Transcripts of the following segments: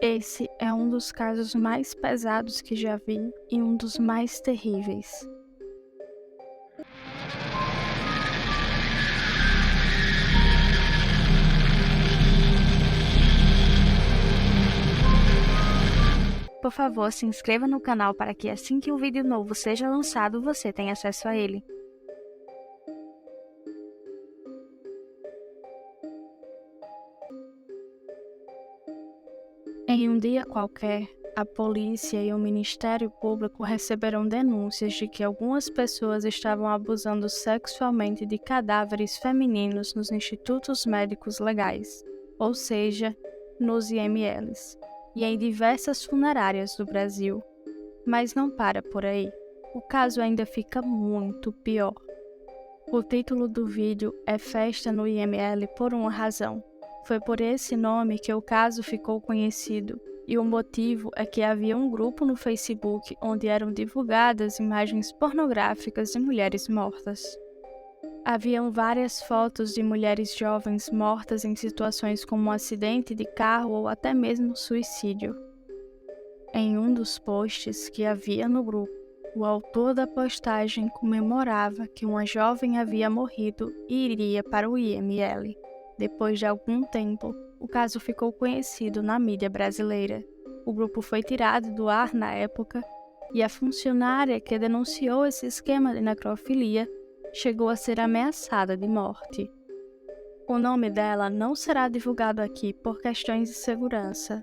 Esse é um dos casos mais pesados que já vi e um dos mais terríveis. Por favor, se inscreva no canal para que assim que um vídeo novo seja lançado, você tenha acesso a ele. Em um dia qualquer, a polícia e o Ministério Público receberam denúncias de que algumas pessoas estavam abusando sexualmente de cadáveres femininos nos institutos médicos legais, ou seja, nos IMLs, e em diversas funerárias do Brasil. Mas não para por aí. O caso ainda fica muito pior. O título do vídeo é Festa no IML por uma razão. Foi por esse nome que o caso ficou conhecido, e o motivo é que havia um grupo no Facebook onde eram divulgadas imagens pornográficas de mulheres mortas. Haviam várias fotos de mulheres jovens mortas em situações como um acidente de carro ou até mesmo suicídio. Em um dos posts que havia no grupo, o autor da postagem comemorava que uma jovem havia morrido e iria para o IML. Depois de algum tempo, o caso ficou conhecido na mídia brasileira. O grupo foi tirado do ar na época e a funcionária que denunciou esse esquema de necrofilia chegou a ser ameaçada de morte. O nome dela não será divulgado aqui por questões de segurança.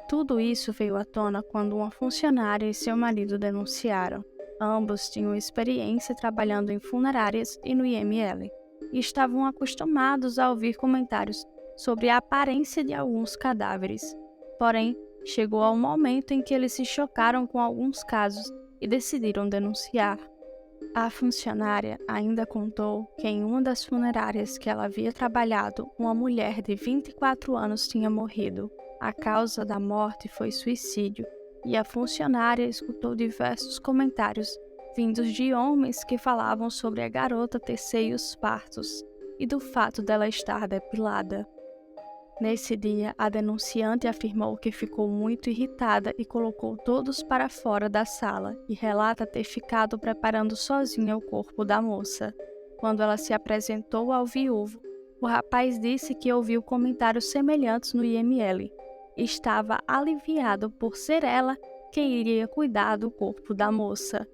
Tudo isso veio à tona quando uma funcionária e seu marido denunciaram. Ambos tinham experiência trabalhando em funerárias e no IML, e estavam acostumados a ouvir comentários sobre a aparência de alguns cadáveres. Porém, chegou ao momento em que eles se chocaram com alguns casos e decidiram denunciar. A funcionária ainda contou que em uma das funerárias que ela havia trabalhado, uma mulher de 24 anos tinha morrido. A causa da morte foi suicídio, e a funcionária escutou diversos comentários vindos de homens que falavam sobre a garota ter seios fartos e do fato dela estar depilada. Nesse dia, a denunciante afirmou que ficou muito irritada e colocou todos para fora da sala e relata ter ficado preparando sozinha o corpo da moça. Quando ela se apresentou ao viúvo, o rapaz disse que ouviu comentários semelhantes no IML e estava aliviado por ser ela quem iria cuidar do corpo da moça.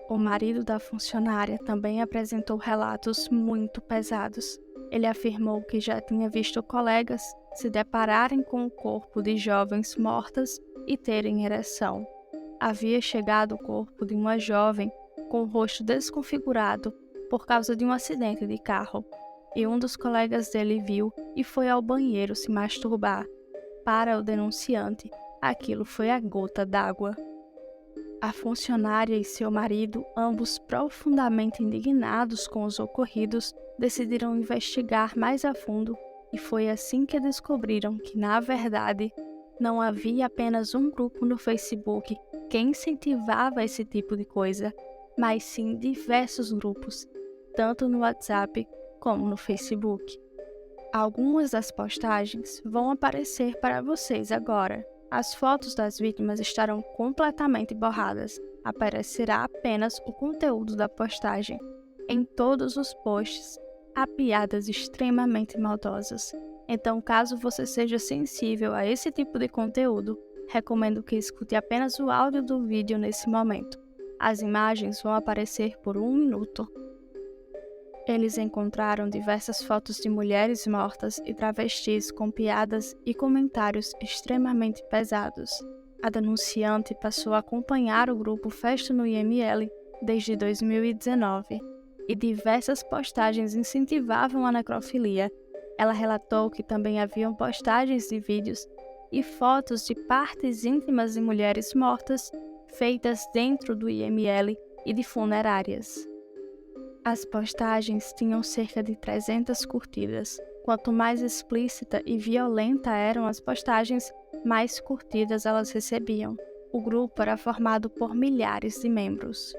O marido da funcionária também apresentou relatos muito pesados. Ele afirmou que já tinha visto colegas se depararem com o corpo de jovens mortas e terem ereção. Havia chegado o corpo de uma jovem com o rosto desconfigurado por causa de um acidente de carro, e um dos colegas dele viu e foi ao banheiro se masturbar. Para o denunciante, aquilo foi a gota d'água. A funcionária e seu marido, ambos profundamente indignados com os ocorridos, decidiram investigar mais a fundo, e foi assim que descobriram que, na verdade, não havia apenas um grupo no Facebook que incentivava esse tipo de coisa, mas sim diversos grupos, tanto no WhatsApp como no Facebook. Algumas das postagens vão aparecer para vocês agora. As fotos das vítimas estarão completamente borradas. Aparecerá apenas o conteúdo da postagem. Em todos os posts, há piadas extremamente maldosas. Então, caso você seja sensível a esse tipo de conteúdo, recomendo que escute apenas o áudio do vídeo nesse momento. As imagens vão aparecer por 1 minuto. Eles encontraram diversas fotos de mulheres mortas e travestis com piadas e comentários extremamente pesados. A denunciante passou a acompanhar o grupo Festa no IML desde 2019, e diversas postagens incentivavam a necrofilia. Ela relatou que também haviam postagens de vídeos e fotos de partes íntimas de mulheres mortas feitas dentro do IML e de funerárias. As postagens tinham cerca de 300 curtidas. Quanto mais explícita e violenta eram as postagens, mais curtidas elas recebiam. O grupo era formado por milhares de membros.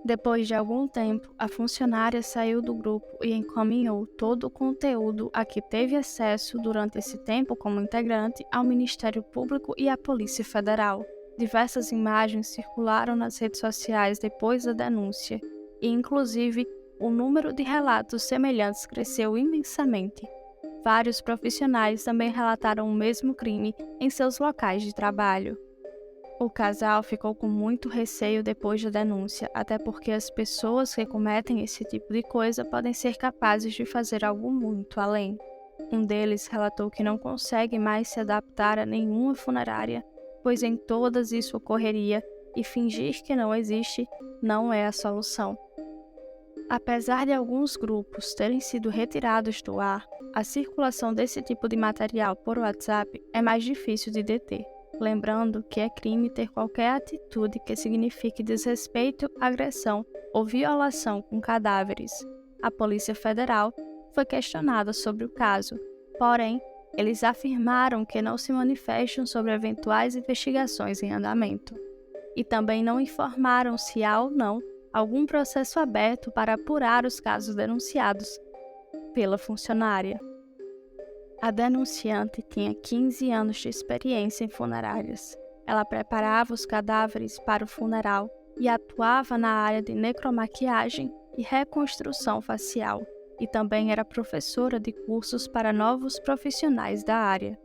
Depois de algum tempo, a funcionária saiu do grupo e encaminhou todo o conteúdo a que teve acesso durante esse tempo como integrante ao Ministério Público e à Polícia Federal. Diversas imagens circularam nas redes sociais depois da denúncia, e inclusive o número de relatos semelhantes cresceu imensamente. Vários profissionais também relataram o mesmo crime em seus locais de trabalho. O casal ficou com muito receio depois da denúncia, até porque as pessoas que cometem esse tipo de coisa podem ser capazes de fazer algo muito além. Um deles relatou que não consegue mais se adaptar a nenhuma funerária, pois em todas isso ocorreria e fingir que não existe não é a solução. Apesar de alguns grupos terem sido retirados do ar, a circulação desse tipo de material por WhatsApp é mais difícil de deter. Lembrando que é crime ter qualquer atitude que signifique desrespeito, agressão ou violação com cadáveres. A Polícia Federal foi questionada sobre o caso, porém, eles afirmaram que não se manifestam sobre eventuais investigações em andamento. E também não informaram se há ou não algum processo aberto para apurar os casos denunciados pela funcionária. A denunciante tinha 15 anos de experiência em funerárias. Ela preparava os cadáveres para o funeral e atuava na área de necromaquiagem e reconstrução facial, e também era professora de cursos para novos profissionais da área.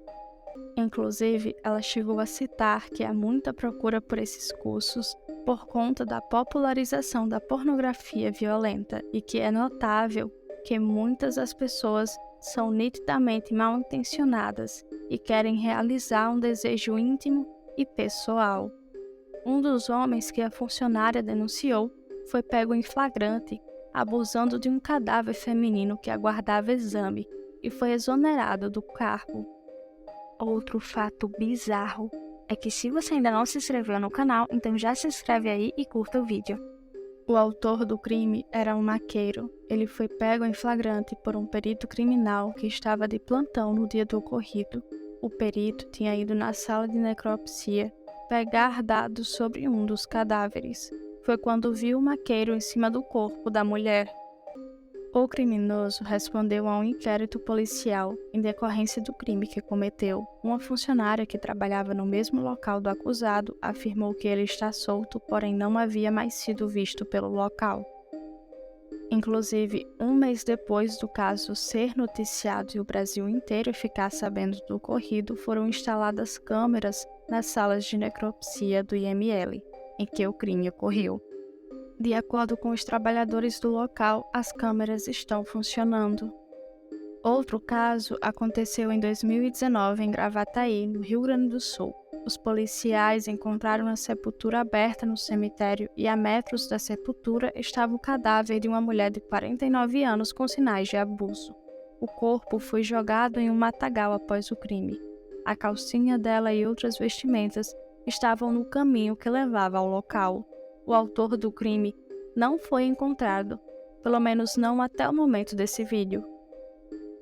Inclusive, ela chegou a citar que há muita procura por esses cursos por conta da popularização da pornografia violenta e que é notável que muitas das pessoas são nitidamente mal intencionadas e querem realizar um desejo íntimo e pessoal. Um dos homens que a funcionária denunciou foi pego em flagrante, abusando de um cadáver feminino que aguardava exame e foi exonerado do cargo. Outro fato bizarro é que se você ainda não se inscreveu no canal, então já se inscreve aí e curta o vídeo. O autor do crime era um maqueiro. Ele foi pego em flagrante por um perito criminal que estava de plantão no dia do ocorrido. O perito tinha ido na sala de necropsia pegar dados sobre um dos cadáveres. Foi quando viu o maqueiro em cima do corpo da mulher. O criminoso respondeu a um inquérito policial em decorrência do crime que cometeu. Uma funcionária que trabalhava no mesmo local do acusado afirmou que ele está solto, porém não havia mais sido visto pelo local. Inclusive, um mês depois do caso ser noticiado e o Brasil inteiro ficar sabendo do ocorrido, foram instaladas câmeras nas salas de necropsia do IML, em que o crime ocorreu. De acordo com os trabalhadores do local, as câmeras estão funcionando. Outro caso aconteceu em 2019 em Gravataí, no Rio Grande do Sul. Os policiais encontraram a sepultura aberta no cemitério e a metros da sepultura estava o cadáver de uma mulher de 49 anos com sinais de abuso. O corpo foi jogado em um matagal após o crime. A calcinha dela e outras vestimentas estavam no caminho que levava ao local. O autor do crime não foi encontrado, pelo menos não até o momento desse vídeo.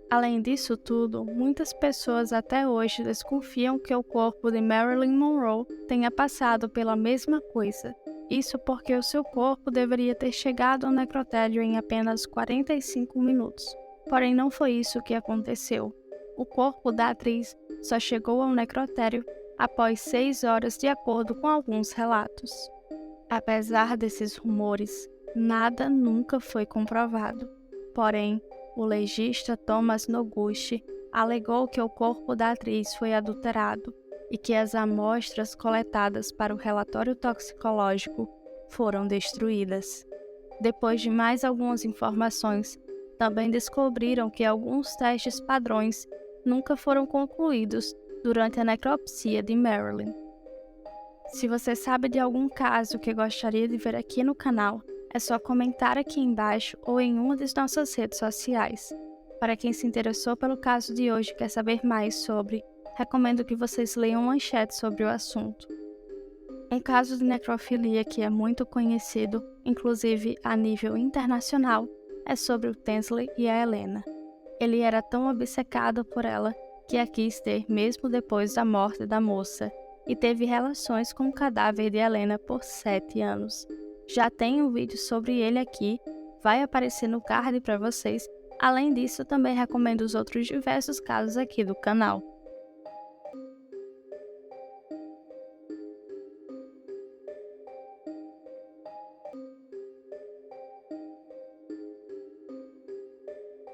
Além disso tudo, muitas pessoas até hoje desconfiam que o corpo de Marilyn Monroe tenha passado pela mesma coisa. Isso porque o seu corpo deveria ter chegado ao necrotério em apenas 45 minutos. Porém, não foi isso que aconteceu. O corpo da atriz só chegou ao necrotério após 6 horas, de acordo com alguns relatos. Apesar desses rumores, nada nunca foi comprovado. Porém, o legista Thomas Noguchi alegou que o corpo da atriz foi adulterado e que as amostras coletadas para o relatório toxicológico foram destruídas. Depois de mais algumas informações, também descobriram que alguns testes padrões nunca foram concluídos durante a necropsia de Marilyn. Se você sabe de algum caso que gostaria de ver aqui no canal, é só comentar aqui embaixo ou em uma das nossas redes sociais. Para quem se interessou pelo caso de hoje e quer saber mais sobre, recomendo que vocês leiam manchetes sobre o assunto. Um caso de necrofilia que é muito conhecido, inclusive a nível internacional, é sobre o Tinsley e a Helena. Ele era tão obcecado por ela que a quis ter mesmo depois da morte da moça, e teve relações com o cadáver de Helena por 7 anos. Já tem um vídeo sobre ele aqui, vai aparecer no card para vocês. Além disso, eu também recomendo os outros diversos casos aqui do canal.